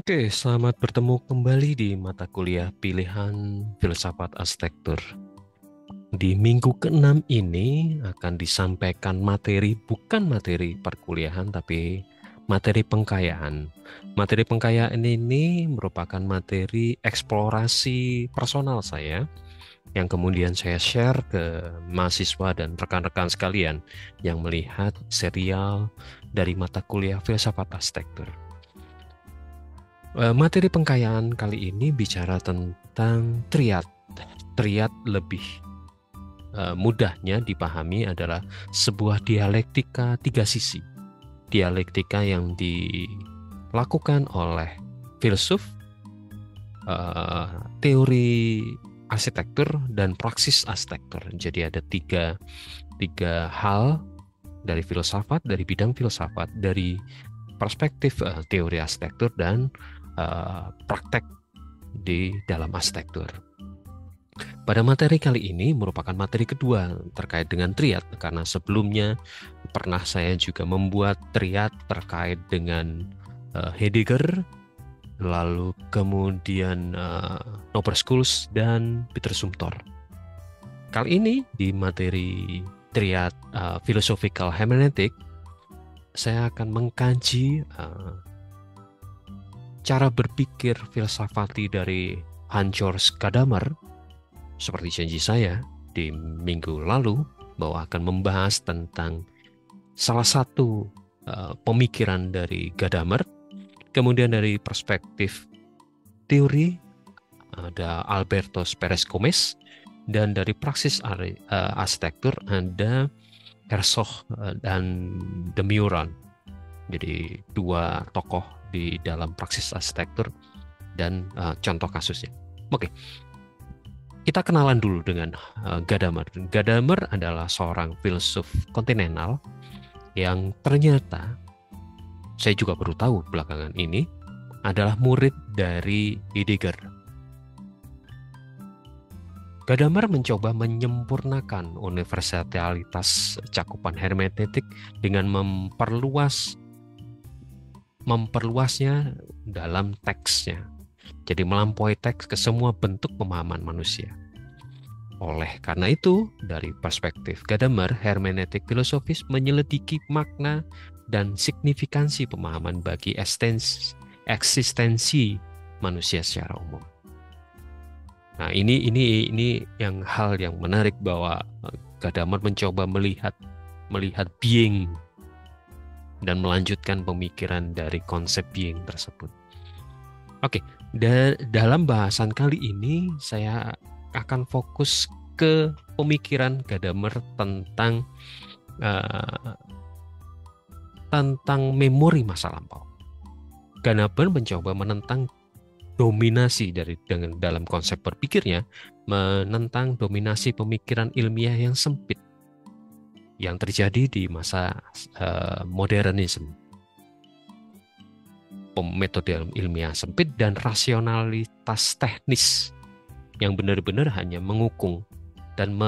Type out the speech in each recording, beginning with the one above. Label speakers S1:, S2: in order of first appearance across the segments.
S1: Oke, selamat bertemu kembali di mata kuliah pilihan Filsafat Arsitektur. Di minggu ke-6 ini akan disampaikan materi, bukan materi perkuliahan, tapi materi pengkayaan. Materi pengkayaan ini merupakan materi eksplorasi personal saya, yang kemudian saya share ke mahasiswa dan rekan-rekan sekalian yang melihat serial dari mata kuliah Filsafat Arsitektur. Materi pengkayaan kali ini bicara tentang triad. Triad lebih mudahnya dipahami adalah sebuah dialektika tiga sisi. Dialektika yang dilakukan oleh filsuf, teori arsitektur, dan praksis arsitektur. Jadi ada tiga hal dari filsafat, dari bidang filsafat, dari perspektif teori arsitektur dan praktek di dalam arsitektur. Pada materi kali ini merupakan materi kedua terkait dengan triad, karena sebelumnya pernah saya juga membuat triad terkait dengan Heidegger, lalu kemudian Norbert Schulz dan Peter Zumthor. Kali ini di materi triad philosophical hermeneutic, saya akan mengkaji cara berpikir filsafati dari Hans-Georg Gadamer, seperti janji saya di minggu lalu, bahwa akan membahas tentang salah satu pemikiran dari Gadamer. Kemudian dari perspektif teori ada Alberto Pérez Gómez, dan dari praksis arsitektur ada Herzog dan De Meuron. Jadi dua tokoh di dalam praksis arsitektur dan contoh kasusnya. Oke, kita kenalan dulu dengan Gadamer. Gadamer adalah seorang filsuf kontinental yang ternyata saya juga baru tahu belakangan ini adalah murid dari Heidegger. Gadamer mencoba menyempurnakan universalitas cakupan hermeneutik dengan memperluasnya dalam teksnya. Jadi melampaui teks ke semua bentuk pemahaman manusia. Oleh karena itu, dari perspektif Gadamer, hermeneutik filosofis menyelidiki makna dan signifikansi pemahaman bagi eksistensi manusia secara umum. Nah, ini yang hal yang menarik, bahwa Gadamer mencoba melihat being dan melanjutkan pemikiran dari konsep being tersebut. Oke, dalam bahasan kali ini saya akan fokus ke pemikiran Gadamer tentang memori masa lampau. Gadamer mencoba menentang dominasi dalam konsep berpikirnya, menentang dominasi pemikiran ilmiah yang sempit yang terjadi di masa modernisme. Metode ilmiah sempit dan rasionalitas teknis yang benar-benar hanya mengukung dan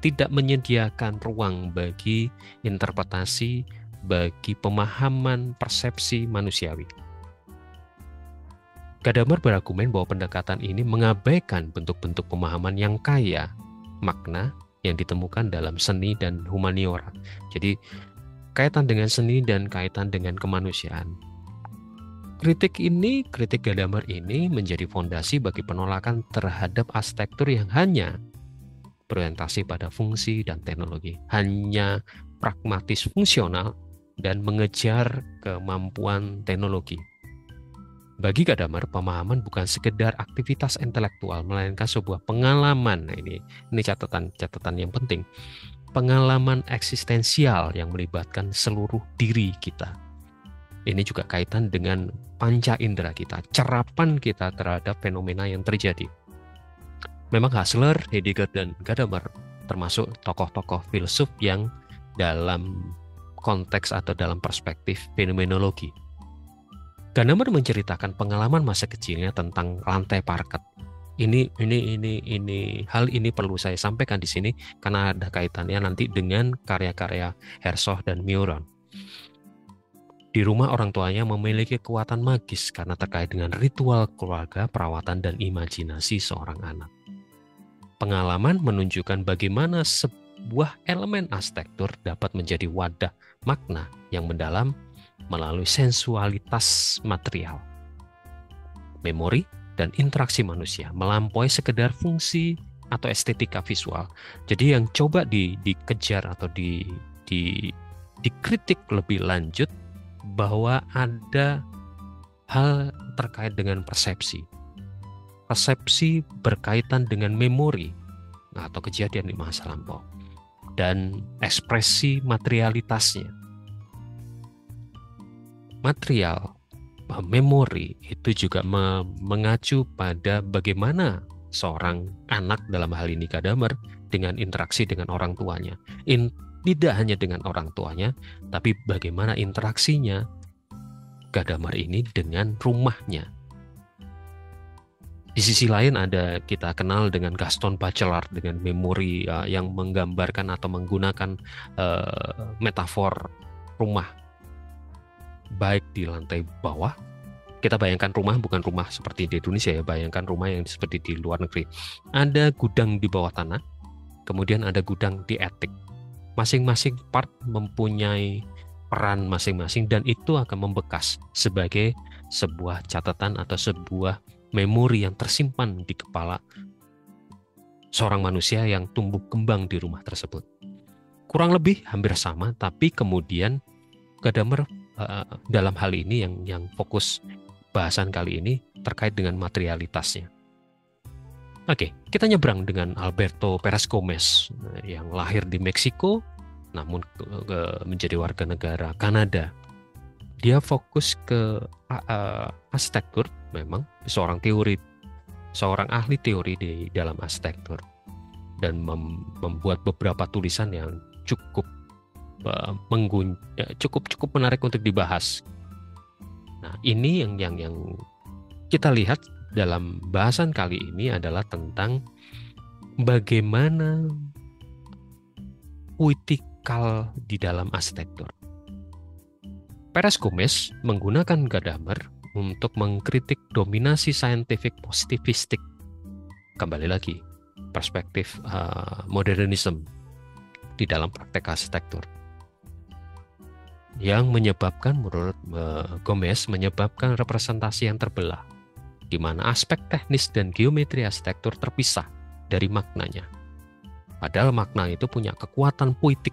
S1: tidak menyediakan ruang bagi interpretasi, bagi pemahaman persepsi manusiawi. Gadamer berargumen bahwa pendekatan ini mengabaikan bentuk-bentuk pemahaman yang kaya makna yang ditemukan dalam seni dan humaniora. Jadi kaitan dengan seni dan kaitan dengan kemanusiaan. Kritik Gadamer ini menjadi fondasi bagi penolakan terhadap arsitektur yang hanya berorientasi pada fungsi dan teknologi, hanya pragmatis fungsional dan mengejar kemampuan teknologi. Bagi Gadamer, pemahaman bukan sekedar aktivitas intelektual, melainkan sebuah pengalaman. Nah, ini catatan yang penting. Pengalaman eksistensial yang melibatkan seluruh diri kita. Ini juga kaitan dengan panca indera kita, cerapan kita terhadap fenomena yang terjadi. Memang Husserl, Heidegger, dan Gadamer termasuk tokoh-tokoh filsuf yang dalam konteks atau dalam perspektif fenomenologi. Gadamer menceritakan pengalaman masa kecilnya tentang lantai parket. Hal ini perlu saya sampaikan di sini karena ada kaitannya nanti dengan karya-karya Herzog dan Meuron. Di rumah orang tuanya memiliki kekuatan magis karena terkait dengan ritual keluarga, perawatan, dan imajinasi seorang anak. Pengalaman menunjukkan bagaimana sebuah elemen arsitektur dapat menjadi wadah makna yang mendalam melalui sensualitas material, memori, dan interaksi manusia, melampaui sekedar fungsi atau estetika visual. Jadi yang coba dikejar atau dikritik lebih lanjut bahwa ada hal terkait dengan persepsi. Persepsi berkaitan dengan memori atau kejadian di masa lampau dan ekspresi materialitasnya. Material, memori itu juga mengacu pada bagaimana seorang anak, dalam hal ini Gadamer, dengan interaksi dengan orang tuanya. Tidak hanya dengan orang tuanya, tapi bagaimana interaksinya Gadamer ini dengan rumahnya. Di sisi lain ada kita kenal dengan Gaston Bachelard dengan memori yang menggambarkan atau menggunakan metafor rumah baik di lantai bawah. Kita bayangkan rumah bukan rumah seperti di Indonesia ya, bayangkan rumah yang seperti di luar negeri. Ada gudang di bawah tanah, kemudian ada gudang di attic. Masing-masing part mempunyai peran masing-masing dan itu akan membekas sebagai sebuah catatan atau sebuah memori yang tersimpan di kepala seorang manusia yang tumbuh kembang di rumah tersebut. Kurang lebih hampir sama, tapi kemudian Gadamer dalam hal ini yang fokus bahasan kali ini terkait dengan materialitasnya. Oke, kita nyebrang dengan Alberto Perez Gomez yang lahir di Meksiko namun menjadi warga negara Kanada. Dia fokus ke arsitektur, memang seorang ahli teori di dalam arsitektur dan membuat beberapa tulisan yang cukup menarik untuk dibahas. Nah, ini yang kita lihat dalam bahasan kali ini adalah tentang bagaimana puitikal di dalam arsitektur. Perez Gomez menggunakan Gadamer untuk mengkritik dominasi saintifik positivistik. Kembali lagi, perspektif modernisme di dalam praktek arsitektur. Yang menyebabkan, menurut Gomez, menyebabkan representasi yang terbelah, di mana aspek teknis dan geometri arsitektur terpisah dari maknanya. Padahal makna itu punya kekuatan puitik.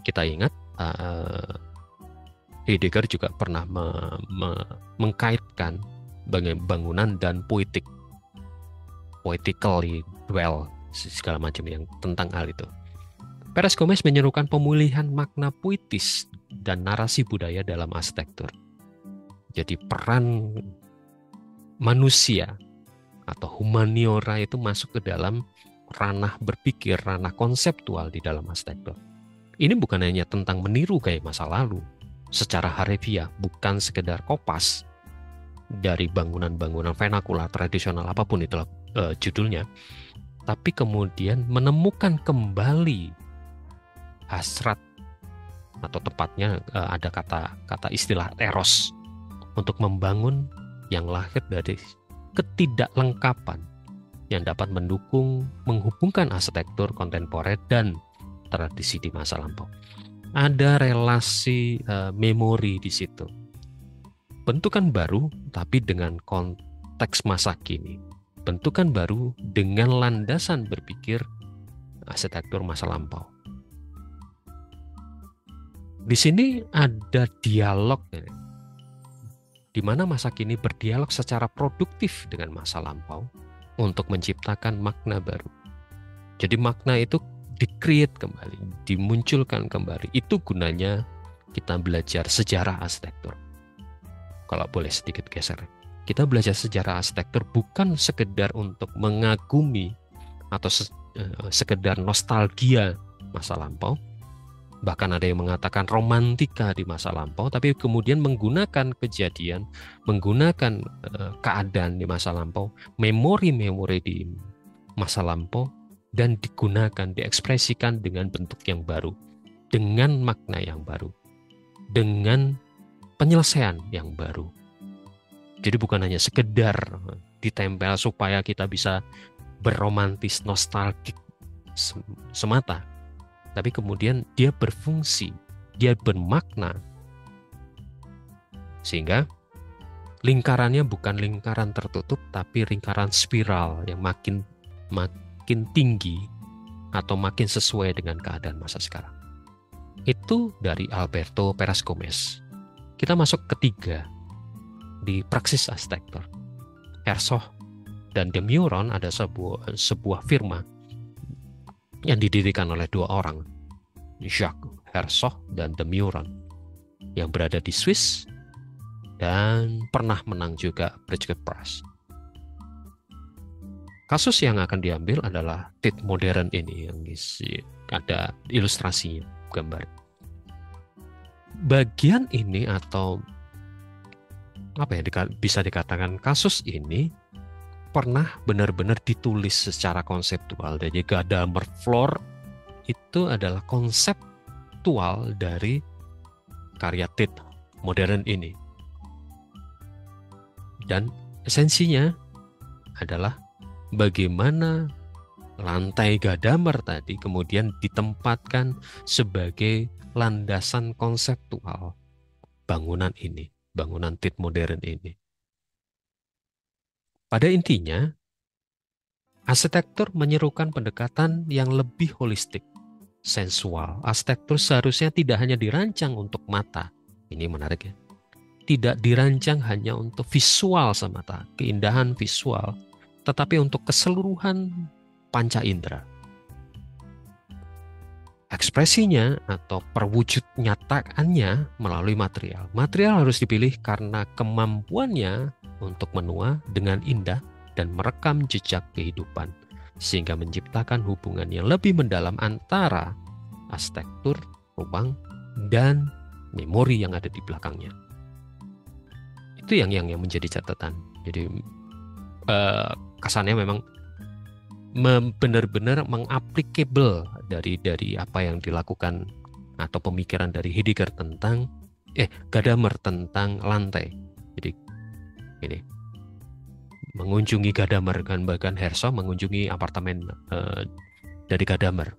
S1: Kita ingat, Heidegger juga pernah mengkaitkan bangunan dan puitik, poetically dwell, segala macam yang tentang hal itu. Perez Gomez menyerukan pemulihan makna puitis dan narasi budaya dalam arsitektur. Jadi peran manusia atau humaniora itu masuk ke dalam ranah berpikir, ranah konseptual di dalam arsitektur. Ini bukan hanya tentang meniru gaya masa lalu secara harfiah, bukan sekedar kopas dari bangunan-bangunan vernakular tradisional apapun itulah judulnya, tapi kemudian menemukan kembali hasrat atau tepatnya ada kata istilah eros untuk membangun yang lahir dari ketidaklengkapan yang dapat menghubungkan arsitektur kontemporer dan tradisi di masa lampau. Ada relasi memori di situ. Bentukan baru tapi dengan konteks masa kini. Bentukan baru dengan landasan berpikir arsitektur masa lampau. Di sini ada dialog, di mana masa kini berdialog secara produktif dengan masa lampau untuk menciptakan makna baru. Jadi makna itu di-create kembali, dimunculkan kembali. Itu gunanya kita belajar sejarah arsitektur. Kalau boleh sedikit geser, kita belajar sejarah arsitektur bukan sekedar untuk mengagumi atau sekedar nostalgia masa lampau. Bahkan ada yang mengatakan romantika di masa lampau, tapi kemudian menggunakan kejadian, menggunakan keadaan di masa lampau, memori-memori di masa lampau, dan digunakan, diekspresikan dengan bentuk yang baru, dengan makna yang baru. dengan penyelesaian yang baru. Jadi bukan hanya sekedar ditempel supaya kita bisa berromantis nostalgik semata, tapi kemudian dia berfungsi, dia bermakna, sehingga lingkarannya bukan lingkaran tertutup, tapi lingkaran spiral yang makin tinggi atau makin sesuai dengan keadaan masa sekarang. Itu dari Alberto Perez Gomez. Kita masuk ketiga di praksis arsitektur. Herzog dan de Meuron ada sebuah firma yang didirikan oleh dua orang, Jacques Herzog dan de Meuron, yang berada di Swiss dan pernah menang juga Pritzker Prize. Kasus yang akan diambil adalah Tate Modern ini, yang ada ilustrasinya, gambar. Bagian ini atau apa ya bisa dikatakan kasus ini pernah benar-benar ditulis secara konseptual. Jadi Gadamer Floor itu adalah konseptual dari karya Tate Modern ini. Dan esensinya adalah bagaimana lantai Gadamer tadi kemudian ditempatkan sebagai landasan konseptual bangunan ini, bangunan Tate Modern ini. Pada intinya, arsitektur menyerukan pendekatan yang lebih holistik, sensual. Arsitektur seharusnya tidak hanya dirancang untuk mata. Ini menarik ya. Tidak dirancang hanya untuk visual semata, keindahan visual, tetapi untuk keseluruhan panca indera. Ekspresinya atau perwujud nyataannya melalui material. Material harus dipilih karena kemampuannya untuk menua dengan indah dan merekam jejak kehidupan, sehingga menciptakan hubungan yang lebih mendalam antara arsitektur, ruang, dan memori yang ada di belakangnya. Itu yang menjadi catatan. Jadi kesannya memang benar-benar mengaplikable dari apa yang dilakukan atau pemikiran dari Heidegger tentang Gadamer tentang lantai. Jadi ini mengunjungi Gadamer, kan bahkan Herzog mengunjungi apartemen dari Gadamer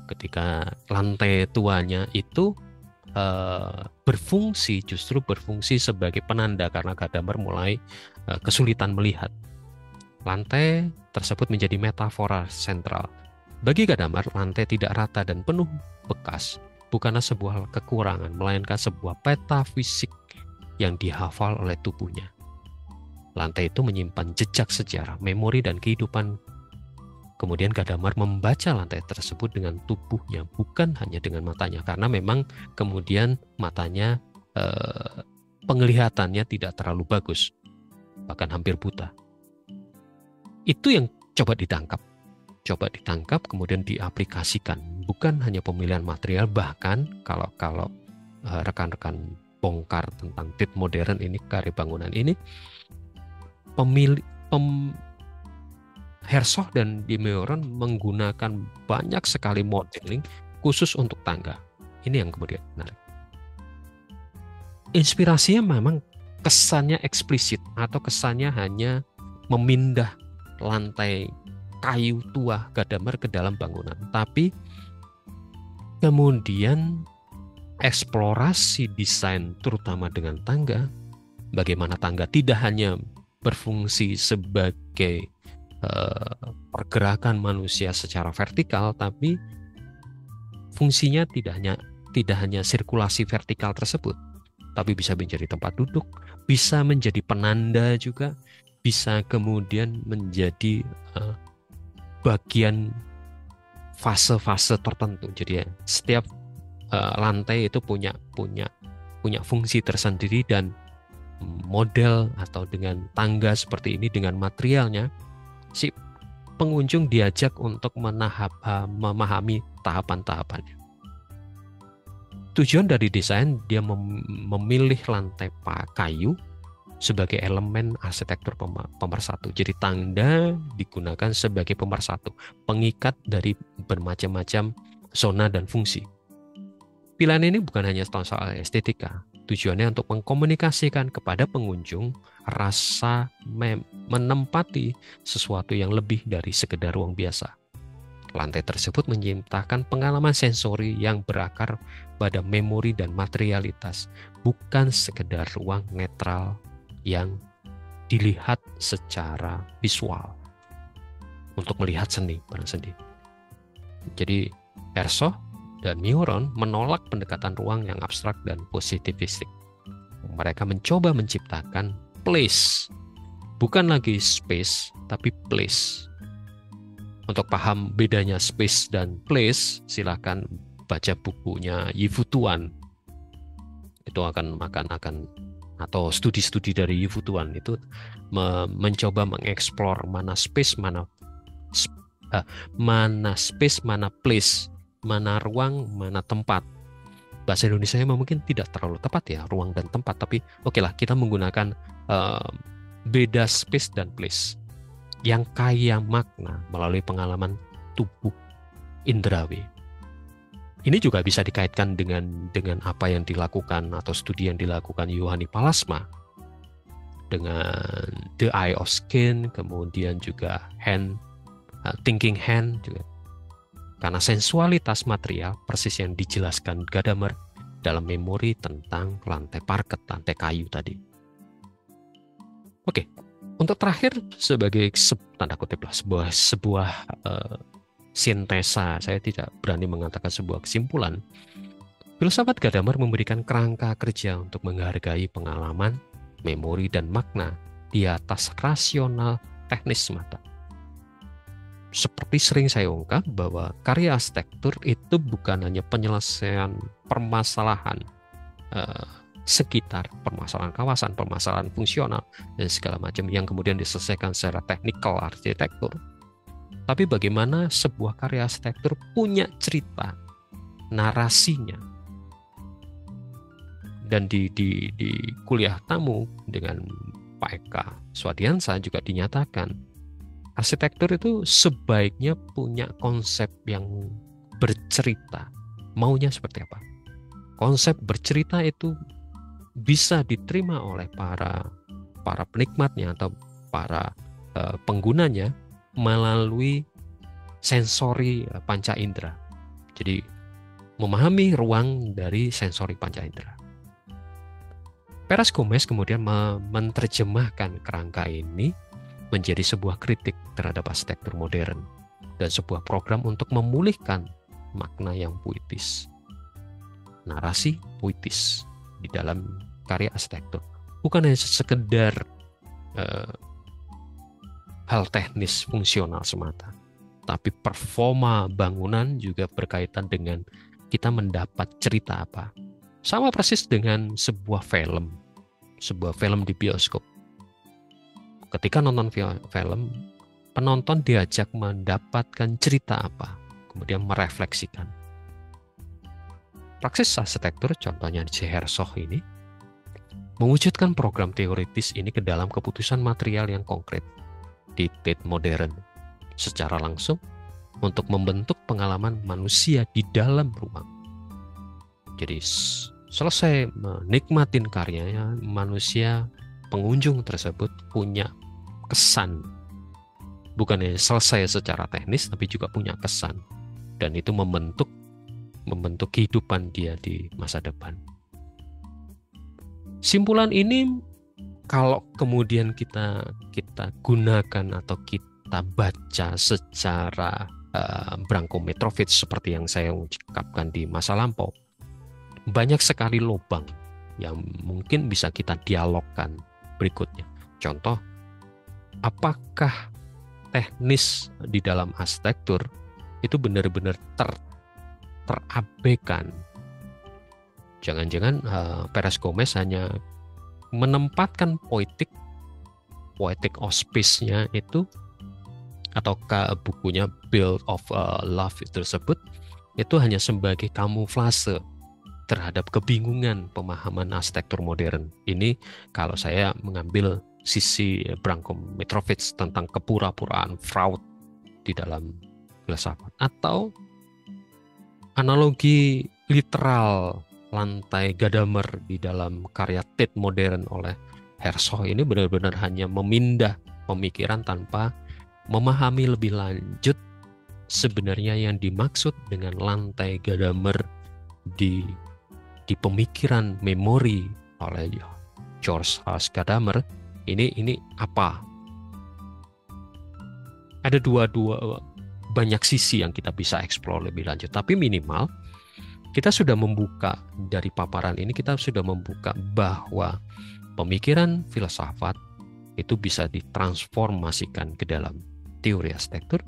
S1: ketika lantai tuanya itu justru berfungsi sebagai penanda karena Gadamer mulai kesulitan melihat. Lantai tersebut menjadi metafora sentral. Bagi Gadamer, lantai tidak rata dan penuh bekas bukanlah sebuah kekurangan, melainkan sebuah peta fisik yang dihafal oleh tubuhnya. Lantai itu menyimpan jejak sejarah, memori, dan kehidupan. Kemudian Gadamer membaca lantai tersebut dengan tubuhnya, bukan hanya dengan matanya, karena memang kemudian matanya penglihatannya tidak terlalu bagus, bahkan hampir buta. Itu yang coba ditangkap kemudian diaplikasikan, bukan hanya pemilihan material, bahkan kalau rekan-rekan bongkar tentang Tate Modern ini, karya bangunan ini, Herzog dan de Meuron menggunakan banyak sekali modeling khusus untuk tangga. Ini yang kemudian menarik. Inspirasinya memang kesannya eksplisit atau kesannya hanya memindah lantai kayu tua Gadamer ke dalam bangunan, tapi kemudian eksplorasi desain terutama dengan tangga, bagaimana tangga tidak hanya berfungsi sebagai pergerakan manusia secara vertikal, tapi fungsinya tidak hanya sirkulasi vertikal tersebut, tapi bisa menjadi tempat duduk, bisa menjadi penanda juga, bisa kemudian menjadi bagian fase-fase tertentu. Jadi setiap lantai itu punya fungsi tersendiri, dan model atau dengan tangga seperti ini dengan materialnya, si pengunjung diajak untuk memahami tahapan-tahapannya. Tujuan dari desain, dia memilih lantai kayu sebagai elemen arsitektur pemersatu. Jadi tangga digunakan sebagai pemersatu, pengikat dari bermacam-macam zona dan fungsi. Pilihan ini bukan hanya soal estetika, tujuannya untuk mengkomunikasikan kepada pengunjung rasa menempati sesuatu yang lebih dari sekedar ruang biasa. Lantai tersebut menciptakan pengalaman sensori yang berakar pada memori dan materialitas, bukan sekedar ruang netral yang dilihat secara visual untuk melihat seni, barang seni. Jadi Herzog dan Meuron menolak pendekatan ruang yang abstrak dan positivistik. Mereka mencoba menciptakan place, bukan lagi space, tapi place. Untuk paham bedanya space dan place, silakan baca bukunya Yifu Tuan. Itu akan atau studi-studi dari Yifu Tuan itu mencoba mengeksplor mana space, mana space, mana place, mana ruang, mana tempat. Bahasa Indonesia mungkin tidak terlalu tepat ya, ruang dan tempat, tapi oke lah, kita menggunakan beda space dan place yang kaya makna melalui pengalaman tubuh indrawi. Ini juga bisa dikaitkan dengan apa yang dilakukan atau studi yang dilakukan Yohani Palasma dengan The Eye of Skin, kemudian juga Thinking Hand juga. Karena sensualitas material persis yang dijelaskan Gadamer dalam memori tentang lantai parket, lantai kayu tadi. Oke. Untuk terakhir, sebagai tanda kutip lah, sebuah sintesa, saya tidak berani mengatakan sebuah kesimpulan. Filsafat Gadamer memberikan kerangka kerja untuk menghargai pengalaman, memori, dan makna di atas rasional teknis semata. Seperti sering saya ungkap bahwa karya arsitektur itu bukan hanya penyelesaian permasalahan sekitar, permasalahan kawasan, permasalahan fungsional, dan segala macam yang kemudian diselesaikan secara teknikal arsitektur. Tapi bagaimana sebuah karya arsitektur punya cerita, narasinya. Dan di kuliah tamu dengan Pak Eka Swadiansa juga dinyatakan, arsitektur itu sebaiknya punya konsep yang bercerita. Maunya seperti apa? Konsep bercerita itu bisa diterima oleh para penikmatnya atau para penggunanya melalui sensori panca indera. Jadi memahami ruang dari sensori panca indera. Perez Gomez kemudian menerjemahkan kerangka ini menjadi sebuah kritik terhadap arsitektur modern dan sebuah program untuk memulihkan makna yang puitis. Narasi puitis di dalam karya arsitektur bukan hanya sekedar hal teknis fungsional semata, tapi performa bangunan juga berkaitan dengan kita mendapat cerita apa. Sama persis dengan sebuah film di bioskop. Ketika nonton film, penonton diajak mendapatkan cerita apa, kemudian merefleksikan. Praksis arsitektur, contohnya J. Herzog ini, mewujudkan program teoritis ini ke dalam keputusan material yang konkret di Tate modern secara langsung untuk membentuk pengalaman manusia di dalam ruang. Jadi selesai menikmatin karyanya, manusia pengunjung tersebut punya kesan. Bukan hanya selesai secara teknis, tapi juga punya kesan. Dan itu membentuk kehidupan dia di masa depan. Simpulan ini kalau kemudian kita gunakan atau kita baca secara Branko Mitrovic seperti yang saya ungkapkan di masa lampau, banyak sekali lubang yang mungkin bisa kita dialogkan berikutnya. Contoh, apakah teknis di dalam arsitektur itu benar-benar terabaikan? Jangan-jangan Perez Gomez hanya menempatkan poetic auspice-nya itu, atau bukunya Build of Love tersebut itu hanya sebagai kamuflase terhadap kebingungan pemahaman arsitektur modern. Ini kalau saya mengambil sisi Branko Mitrovic tentang kepura-puraan fraud di dalam filsafat, atau analogi literal lantai Gadamer di dalam karya Tate Modern oleh Herzog ini benar-benar hanya memindah pemikiran tanpa memahami lebih lanjut sebenarnya yang dimaksud dengan lantai Gadamer di pemikiran memori oleh George H. Gadamer ini apa? Ada dua banyak sisi yang kita bisa eksplor lebih lanjut, tapi minimal kita sudah membuka dari paparan ini, kita sudah membuka bahwa pemikiran filsafat itu bisa ditransformasikan ke dalam teori arsitektur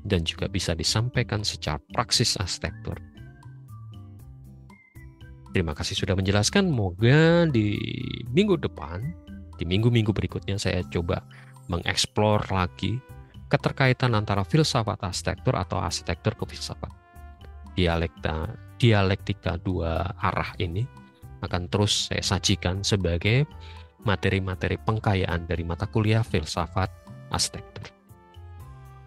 S1: dan juga bisa disampaikan secara praksis arsitektur. Terima kasih sudah menjelaskan. Moga di minggu depan, di minggu-minggu berikutnya saya coba mengeksplor lagi keterkaitan antara filsafat arsitektur atau arsitektur ke filsafat. Dialektika dua arah ini akan terus saya sajikan sebagai materi-materi pengkayaan dari mata kuliah filsafat arsitektur.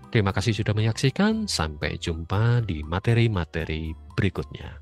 S1: Terima kasih sudah menyaksikan. Sampai jumpa di materi-materi berikutnya.